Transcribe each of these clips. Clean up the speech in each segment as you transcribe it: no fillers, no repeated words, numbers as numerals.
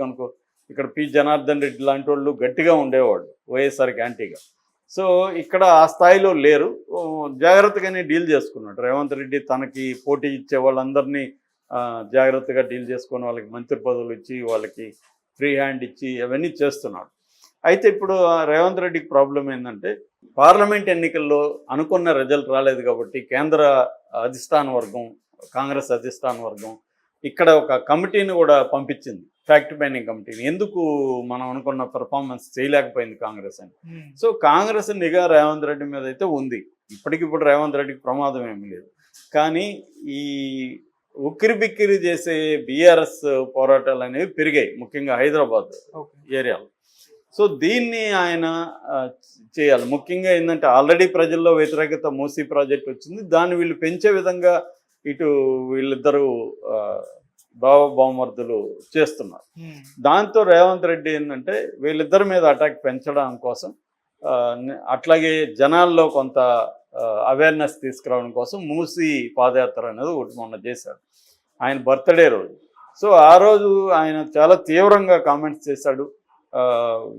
కనుకో ఇక్కడ పి జనార్దన్ రెడ్డి లాంటి వాళ్ళు గట్టిగా ఉండేవాళ్ళు వైఎస్ఆర్కి యాంటీగా. సో ఇక్కడ ఆ స్థాయిలో లేరు. జాగ్రత్తగానే డీల్ చేసుకున్నాడు రేవంత్ రెడ్డి. తనకి పోటీ ఇచ్చే వాళ్ళందరినీ జాగ్రత్తగా డీల్ చేసుకొని వాళ్ళకి మంత్రి పదవులు ఇచ్చి వాళ్ళకి ఫ్రీ హ్యాండ్ ఇచ్చి అవన్నీ చేస్తున్నాడు. అయితే ఇప్పుడు రేవంత్ రెడ్డికి ప్రాబ్లం ఏంటంటే పార్లమెంట్ ఎన్నికల్లో అనుకున్న రిజల్ట్ రాలేదు కాబట్టి కేంద్ర అధిష్టాన వర్గం, కాంగ్రెస్ అధిష్టాన వర్గం ఇక్కడ ఒక కమిటీని కూడా పంపించింది, ఫ్యాక్ట్ ఫైండింగ్ కమిటీని. ఎందుకు మనం అనుకున్న పెర్ఫార్మెన్స్ చేయలేకపోయింది కాంగ్రెస్ అని. సో కాంగ్రెస్ నిఘా రేవంత్ రెడ్డి మీద అయితే ఉంది. ఇప్పటికిప్పుడు రేవంత్ రెడ్డికి ప్రమాదం ఏమీ లేదు. కానీ ఈ ఉక్కిరి బిక్కిరి చేసే బీఆర్ఎస్ పోరాటాలు అనేవి పెరిగాయి, ముఖ్యంగా హైదరాబాద్ ఏరియాలో. సో దీన్ని ఆయన చేయాలి. ముఖ్యంగా ఏంటంటే ఆల్రెడీ ప్రజల్లో వ్యతిరేకత మూసీ ప్రాజెక్ట్ వచ్చింది, దాన్ని వీళ్ళు పెంచే విధంగా ఇటు వీళ్ళిద్దరూ బావమర్దులు చేస్తున్నారు. దాంతో రేవంత్ రెడ్డి ఏంటంటే వీళ్ళిద్దరి మీద అటాక్ పెంచడం కోసం, అట్లాగే జనాల్లో కొంత అవేర్నెస్ తీసుకురావడం కోసం మూసీ పాదయాత్ర అనేది ఒకటి మొన్న చేశాడు, ఆయన బర్త్డే రోజు. సో ఆ రోజు ఆయన చాలా తీవ్రంగా కామెంట్స్ చేశాడు.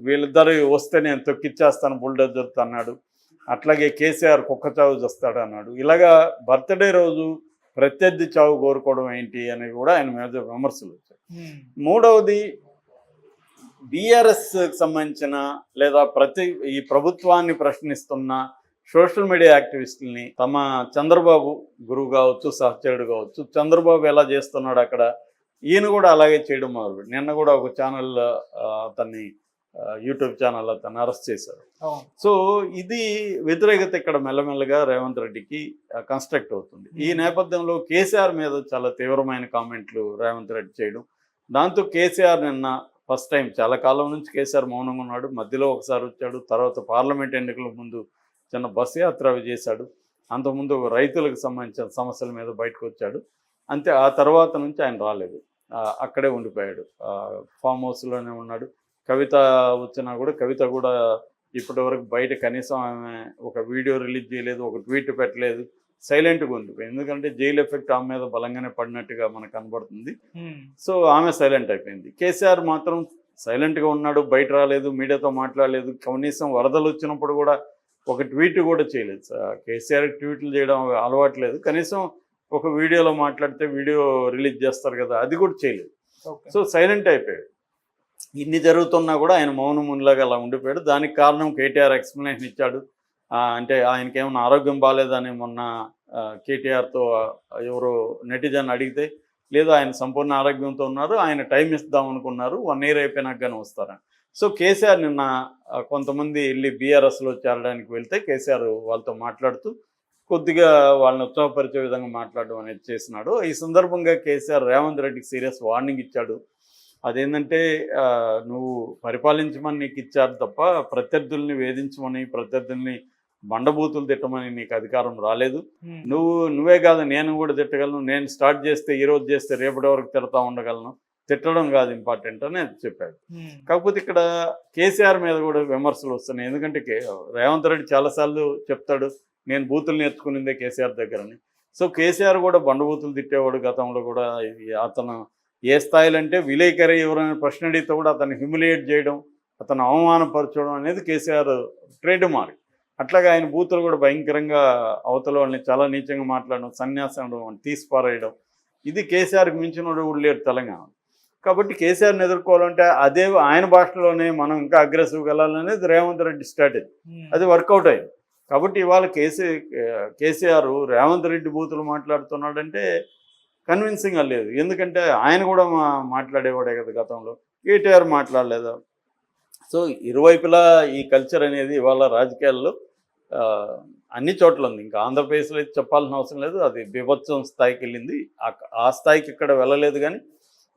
వీళ్ళిద్దరు వస్తే నేను తొక్కిచ్చేస్తాను బుల్డోజర్తో అన్నాడు. అట్లాగే కేసీఆర్ కుక్క చావు చేస్తాడు అన్నాడు. ఇలాగా బర్త్డే రోజు ప్రత్యర్థి చావు కోరుకోవడం ఏంటి అనేది కూడా ఆయన మీద విమర్శలు వచ్చాయి. మూడవది బీఆర్ఎస్కి సంబంధించిన లేదా ఈ ప్రభుత్వాన్ని ప్రశ్నిస్తున్న సోషల్ మీడియా యాక్టివిస్టుల్ని తమ చంద్రబాబు గురువు కావచ్చు, సహచరుడు కావచ్చు, చంద్రబాబు ఎలా చేస్తున్నాడు అక్కడ ఈయన కూడా అలాగే చేయడం మొదలు. నిన్న కూడా ఒక ఛానల్ అతన్ని యూట్యూబ్ ఛానల్ అతన్ని అరెస్ట్ చేశారు. సో ఇది వ్యతిరేకత ఇక్కడ మెల్లమెల్లగా రేవంత్ రెడ్డికి కన్స్ట్రక్ట్ అవుతుంది. ఈ నేపథ్యంలో కేసీఆర్ మీద చాలా తీవ్రమైన కామెంట్లు రేవంత్ రెడ్డి చేయడం, దాంతో కేసీఆర్ నిన్న ఫస్ట్ టైం చాలా కాలం నుంచి కేసీఆర్ మౌనంగా ఉన్నాడు. మధ్యలో ఒకసారి వచ్చాడు, తర్వాత పార్లమెంట్ ఎన్నికల ముందు చిన్న బస్సు యాత్ర చేశాడు, అంతకుముందు రైతులకు సంబంధించిన సమస్యల మీద బయటకు వచ్చాడు. అంతే, ఆ తర్వాత నుంచి ఆయన రాలేదు, అక్కడే ఉండిపోయాడు, ఫామ్ హౌస్లోనే ఉన్నాడు. కవిత వచ్చినా కూడా కవిత కూడా ఇప్పటి వరకు బయట కనీసం ఆమె ఒక వీడియో రిలీజ్ చేయలేదు, ఒక ట్వీట్ పెట్టలేదు, సైలెంట్గా ఉండిపోయింది. ఎందుకంటే జైలు ఎఫెక్ట్ ఆమె మీద బలంగానే పడినట్టుగా మనకు కనబడుతుంది. సో ఆమె సైలెంట్ అయిపోయింది. కేసీఆర్ మాత్రం సైలెంట్గా ఉన్నాడు, బయట రాలేదు, మీడియాతో మాట్లాడలేదు. కనీసం వరదలు వచ్చినప్పుడు కూడా ఒక ట్వీట్ కూడా చేయలేదు. కేసీఆర్ ట్వీట్లు చేయడం అలవాట్లేదు, కనీసం ఒక వీడియోలో మాట్లాడితే వీడియో రిలీజ్ చేస్తారు కదా, అది కూడా చేయలేదు. సో సైలెంట్ అయిపోయాడు. ఇన్ని జరుగుతున్నా కూడా ఆయన మౌనమునిలాగా అలా ఉండిపోయాడు. దానికి కారణం కేటీఆర్ ఎక్స్ప్లెనేషన్ ఇచ్చాడు. అంటే ఆయనకి ఏమన్నా ఆరోగ్యం బాగాలేదని మొన్న కేటీఆర్తో ఎవరో నెటిజన్ అడిగితే, లేదు ఆయన సంపూర్ణ ఆరోగ్యంతో ఉన్నారు, ఆయన టైం ఇద్దాం అనుకున్నారు, 1 year అయిపోయినాక కానీ వస్తారని. సో కేసీఆర్ నిన్న కొంతమంది వెళ్ళి బీఆర్ఎస్లో చేరడానికి వెళ్తే కేసీఆర్ వాళ్ళతో మాట్లాడుతూ కొద్దిగా వాళ్ళని ఉత్సాహపరిచే విధంగా మాట్లాడడం అనేది చేసినాడు. ఈ సందర్భంగా కేసీఆర్ రేవంత్ రెడ్డికి సీరియస్ వార్నింగ్ ఇచ్చాడు. అదేంటంటే నువ్వు పరిపాలించమని నీకు ఇచ్చారు తప్ప ప్రత్యర్థుల్ని వేధించమని, ప్రత్యర్థుల్ని బండబూతులు తిట్టమని నీకు అధికారం రాలేదు. నువ్వే కాదు నేను కూడా తిట్టగలను, నేను స్టార్ట్ చేస్తే ఈరోజు చేస్తే రేపటి వరకు తిడతా ఉండగలను, తిట్టడం కాదు ఇంపార్టెంట్ అని చెప్పాడు. కాకపోతే ఇక్కడ కేసీఆర్ మీద కూడా విమర్శలు వస్తున్నాయి. ఎందుకంటే రేవంత్ రెడ్డి చాలాసార్లు చెప్తాడు నేను బూతులు నేర్చుకునిందే కేసీఆర్ దగ్గరని. సో కేసీఆర్ కూడా బండబూతులు తిట్టేవాడు గతంలో కూడా. అతను ఏ స్థాయిలో అంటే విలేకరి ఎవరైనా ప్రశ్న అడిగితే కూడా అతన్ని హ్యూమిలియేట్ చేయడం, అతను అవమానపరచడం అనేది కేసీఆర్ ట్రేడ్ మార్క్. అట్లాగే ఆయన బూతులు కూడా భయంకరంగా అవతల వాళ్ళని చాలా నీచంగా మాట్లాడడం, సన్యాసం తీసిపారేయడం, ఇది కేసీఆర్కి మించిన లేడు తెలంగాణ. కాబట్టి కేసీఆర్ని ఎదుర్కోవాలంటే అదే ఆయన భాషలోనే మనం ఇంకా అగ్రెసివ్గా వెళ్ళాలనేది రేవంత్ రెడ్డి స్ట్రాటజీ. అది వర్కౌట్ అయింది. కాబట్టి ఇవాళ కేసీఆర్ రేవంత్ రెడ్డి బూతులు మాట్లాడుతున్నాడంటే కన్విన్సింగ్గా లేదు. ఎందుకంటే ఆయన కూడా మాట్లాడేవాడే కదా గతంలో, కేటీఆర్ మాట్లాడలేదా. సో ఇరువైపులా ఈ కల్చర్ అనేది ఇవాళ రాజకీయాల్లో అన్ని చోట్ల ఉంది. ఇంకా ఆంధ్రప్రదేశ్లో అయితే చెప్పాల్సిన అవసరం లేదు, అది బీభత్సం స్థాయికి వెళ్ళింది. ఆ స్థాయికి ఇక్కడ వెళ్ళలేదు, కానీ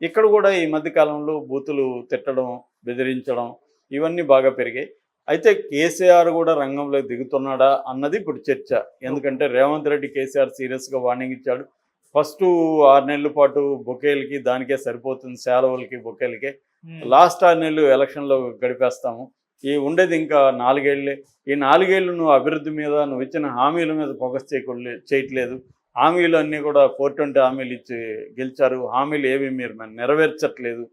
ఇక్కడ కూడా ఈ మధ్యకాలంలో బూతులు తిట్టడం, బెదిరించడం ఇవన్నీ బాగా పెరిగాయి. అయితే కేసీఆర్ కూడా రంగంలో దిగుతున్నాడా అన్నది ఇప్పుడు చర్చ. ఎందుకంటే రేవంత్ రెడ్డి కేసీఆర్ సీరియస్గా వార్నింగ్ ఇచ్చాడు. ఫస్ట్ 6 నెలల పాటు బొకేలకి దానికే సరిపోతుంది, సేలవులకి బొకేలకే. లాస్ట్ 6 నెలలు ఎలక్షన్లో గడిపేస్తాము, ఈ ఉండేది ఇంకా 4 ఏళ్ళే. ఈ 4 ఏళ్ళు నువ్వు అభివృద్ధి మీద, నువ్వు ఇచ్చిన హామీల మీద ఫోకస్ చేయట్లేదు. హామీలు అన్నీ కూడా 420 హామీలు ఇచ్చి గెలిచారు, హామీలు ఏవి మీరు నెరవేర్చట్లేదు.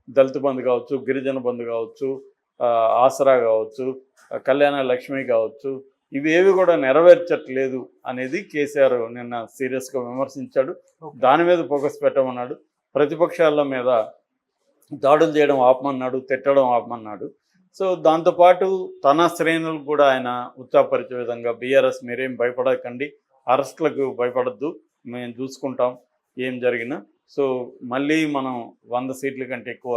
దళిత బంధు కావచ్చు, గిరిజన బంధు కావచ్చు, ఆసరా కావచ్చు, కళ్యాణ లక్ష్మి కావచ్చు, ఇవేవి కూడా నెరవేర్చట్లేదు అనేది కేసీఆర్ నిన్న సీరియస్గా విమర్శించాడు. దాని మీద ఫోకస్ పెట్టమన్నాడు. ప్రతిపక్షాల మీద దాడులు చేయడం ఆపమన్నాడు, తిట్టడం ఆపమన్నాడు. సో దాంతోపాటు తన శ్రేణులకు కూడా ఆయన ఉత్సాహపరిచే విధంగా బీఆర్ఎస్ మీరేం భయపడకండి, అరెస్టులకు భయపడద్దు, మేము చూసుకుంటాం ఏం జరిగినా. సో మళ్ళీ మనం 100 సీట్ల కంటే ఎక్కువ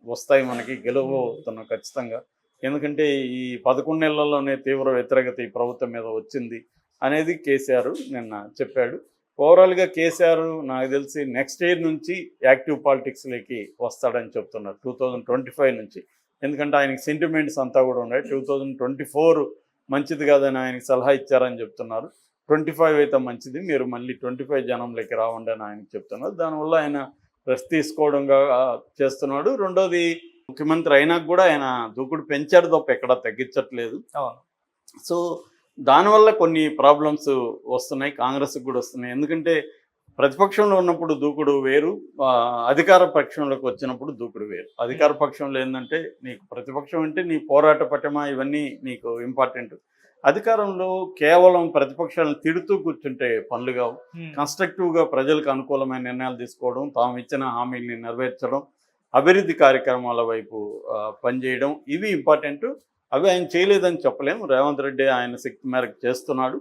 వస్తాయి, మనకి గెలవబోతున్నాం ఖచ్చితంగా. ఎందుకంటే ఈ 11 నెలల్లోనే తీవ్ర వ్యతిరేకత ఈ ప్రభుత్వం మీద వచ్చింది అనేది కేసీఆర్ నిన్న చెప్పాడు. ఓవరాల్గా కేసీఆర్ నాకు తెలిసి నెక్స్ట్ ఇయర్ నుంచి యాక్టివ్ పాలిటిక్స్లోకి వస్తాడని చెప్తున్నారు, 2025 నుంచి. ఎందుకంటే ఆయనకి సెంటిమెంట్స్ అంతా కూడా ఉన్నాయి. 2024 మంచిది కాదని ఆయనకి సలహా ఇచ్చారని చెప్తున్నారు. 25 అయితే మంచిది, మీరు మళ్ళీ 25 జనంలోకి రావండి అని ఆయనకి చెప్తున్నారు. దానివల్ల ఆయన రెస్ట్ తీసుకోవడంగా చేస్తున్నాడు. రెండోది, ముఖ్యమంత్రి అయినాక కూడా ఆయన దూకుడు పెంచాడు తప్ప ఎక్కడా తగ్గించట్లేదు. సో దానివల్ల కొన్ని ప్రాబ్లమ్స్ వస్తున్నాయి, కాంగ్రెస్కి కూడా వస్తున్నాయి. ఎందుకంటే ప్రతిపక్షంలో ఉన్నప్పుడు దూకుడు వేరు, అధికార పక్షంలోకి వచ్చినప్పుడు దూకుడు వేరు. అధికార పక్షంలో ఏంటంటే నీకు ప్రతిపక్షం అంటే నీ పోరాట పటిమ ఇవన్నీ నీకు ఇంపార్టెంట్. అధికారంలో కేవలం ప్రతిపక్షాలను తిడుతూ కూర్చుంటే పనులు కావు. కన్స్ట్రక్టివ్గా ప్రజలకు అనుకూలమైన నిర్ణయాలు తీసుకోవడం, తాము ఇచ్చిన హామీల్ని నెరవేర్చడం, అభివృద్ధి కార్యక్రమాల వైపు పనిచేయడం, ఇవి ఇంపార్టెంట్. అవి ఆయన చేయలేదని చెప్పలేము. రేవంత్ రెడ్డి ఆయన శక్తి మేరకు చేస్తున్నాడు.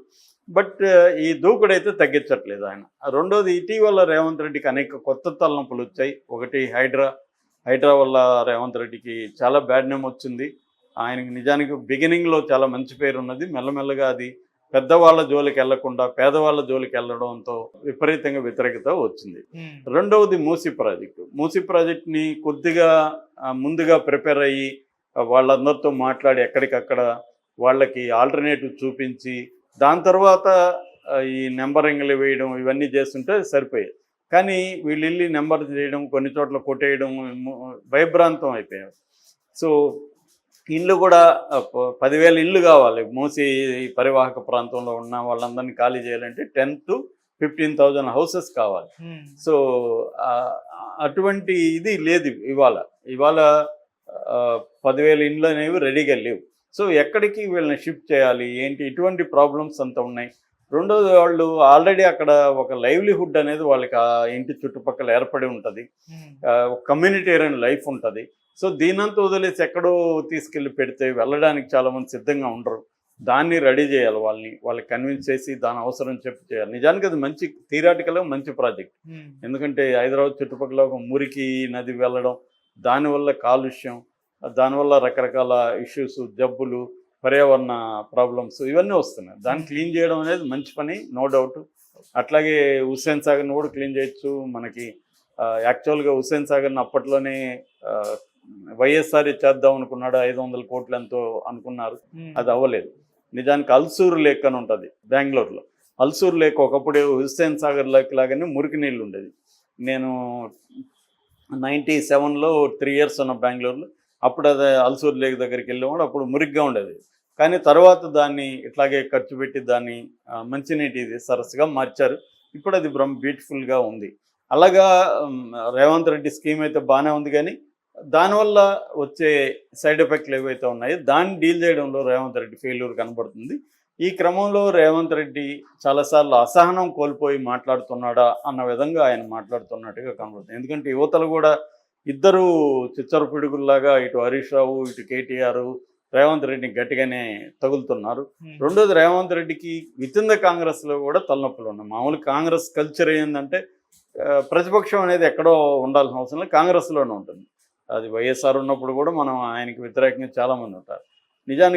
బట్ ఈ దూకుడైతే తగ్గించట్లేదు ఆయన. రెండోది, ఇటీవల రేవంత్ రెడ్డికి అనేక కొత్త తలనొప్పులు వచ్చాయి. ఒకటి హైడ్రా వల్ల రేవంత్ రెడ్డికి చాలా బ్యాడ్ నేమ్ వచ్చింది. ఆయనకి నిజానికి బిగినింగ్లో చాలా మంచి పేరు ఉన్నది, మెల్లమెల్లగా అది పెద్దవాళ్ళ జోలికి వెళ్లకుండా పేదవాళ్ళ జోలికి వెళ్ళడంతో విపరీతంగా వ్యతిరేకత వచ్చింది. రెండవది, మూసీ ప్రాజెక్ట్ని కొద్దిగా ముందుగా ప్రిపేర్ అయ్యి వాళ్ళందరితో మాట్లాడి ఎక్కడికక్కడ వాళ్ళకి ఆల్టర్నేటివ్ చూపించి దాని తర్వాత ఈ నెంబరింగ్లు వేయడం ఇవన్నీ చేస్తుంటే సరిపోయేది. కానీ వీళ్ళు వెళ్ళి నెంబర్ చేయడం, కొన్ని చోట్ల కొట్టేయడం, భయభ్రాంతం అయిపోయారు. సో ఇళ్ళు కూడా 10,000 ఇళ్ళు కావాలి. మూసి పరివాహక ప్రాంతంలో ఉన్న వాళ్ళందరినీ ఖాళీ చేయాలంటే 10,000 to 15,000 హౌసెస్ కావాలి. సో అటువంటి ఇది లేదు. ఇవాళ 10,000 ఇండ్లు అనేవి రెడీగా లేవు. సో ఎక్కడికి వీళ్ళని షిఫ్ట్ చేయాలి ఏంటి, ఇటువంటి ప్రాబ్లమ్స్ అంతా ఉన్నాయి. రెండోది, వాళ్ళు ఆల్రెడీ అక్కడ ఒక లైవ్లీహుడ్ అనేది వాళ్ళకి ఆ ఇంటి చుట్టుపక్కల ఏర్పడి ఉంటుంది, కమ్యూనిటేరియన్ లైఫ్ ఉంటుంది. సో దీనంతా వదిలేసి ఎక్కడో తీసుకెళ్ళి పెడితే వెళ్ళడానికి చాలామంది సిద్ధంగా ఉండరు. దాన్ని రెడీ చేయాలి, వాళ్ళకి కన్విన్స్ చేసి దాని అవసరం చెప్పి చేయాలి. నిజానికి అది మంచి థియరాటికల్గా మంచి ప్రాజెక్ట్. ఎందుకంటే హైదరాబాద్ చుట్టుపక్కల ఒక మురికి నది వెళ్ళడం, దానివల్ల కాలుష్యం, దానివల్ల రకరకాల ఇష్యూస్, జబ్బులు, పర్యావరణ ప్రాబ్లమ్స్ ఇవన్నీ వస్తున్నాయి. దాన్ని క్లీన్ చేయడం అనేది మంచి పని, నో డౌట్. అట్లాగే హుస్సేన్ సాగర్ని కూడా క్లీన్ చేయొచ్చు. మనకి యాక్చువల్గా హుస్సేన్ సాగర్ని అప్పట్లోనే వైఎస్ఆర్ చేద్దాం అనుకున్నాడు, 500 కోట్లు ఎంతో అనుకున్నారు, అది అవ్వలేదు. నిజానికి అల్సూరు లేక్ అని ఉంటుంది బెంగళూరులో. అల్సూరు లేక్ ఒకప్పుడు హుస్సేన్ సాగర్ లేక్ లాగానే మురికి నీళ్ళు ఉండేది. నేను 97లో 3 years ఉన్న బెంగళూరులో, అప్పుడు అది అల్సూరు లేక్ దగ్గరికి వెళ్ళేవాడు. అప్పుడు మురిగ్గా ఉండేది. కానీ తర్వాత దాన్ని ఇట్లాగే ఖర్చు పెట్టి దాన్ని మంచినీటి సరస్సుగా మార్చారు. ఇప్పుడు అది బ్యూటిఫుల్గా ఉంది. అలాగా రేవంత్ రెడ్డి స్కీమ్ అయితే బాగానే ఉంది, కానీ దానివల్ల వచ్చే సైడ్ ఎఫెక్ట్లు ఏవైతే ఉన్నాయో దాన్ని డీల్ చేయడంలో రేవంత్ రెడ్డి ఫెయిల్యూర్ కనబడుతుంది. ఈ క్రమంలో రేవంత్ రెడ్డి చాలాసార్లు అసహనం కోల్పోయి మాట్లాడుతున్నాడా అన్న విధంగా ఆయన మాట్లాడుతున్నట్టుగా కనబడుతుంది. ఎందుకంటే యువతలు కూడా ఇద్దరు చిచ్చర పిడుగుల్లాగా, ఇటు హరీష్ రావు ఇటు కేటీఆర్ రేవంత్ రెడ్డిని గట్టిగానే తగులుతున్నారు. రెండోది, రేవంత్ రెడ్డికి విత్ ద కాంగ్రెస్లో కూడా తలనొప్పులు ఉన్నాయి. మామూలు కాంగ్రెస్ కల్చర్ ఏంటంటే ప్రతిపక్షం అనేది ఎక్కడో ఉండాల్సిన అవసరం లేదు, కాంగ్రెస్లోనే ఉంటుంది. అది వైఎస్ఆర్ ఉన్నప్పుడు కూడా మనం ఆయనకి వ్యతిరేకంగా చాలామంది ఉంటారు. నిజానికి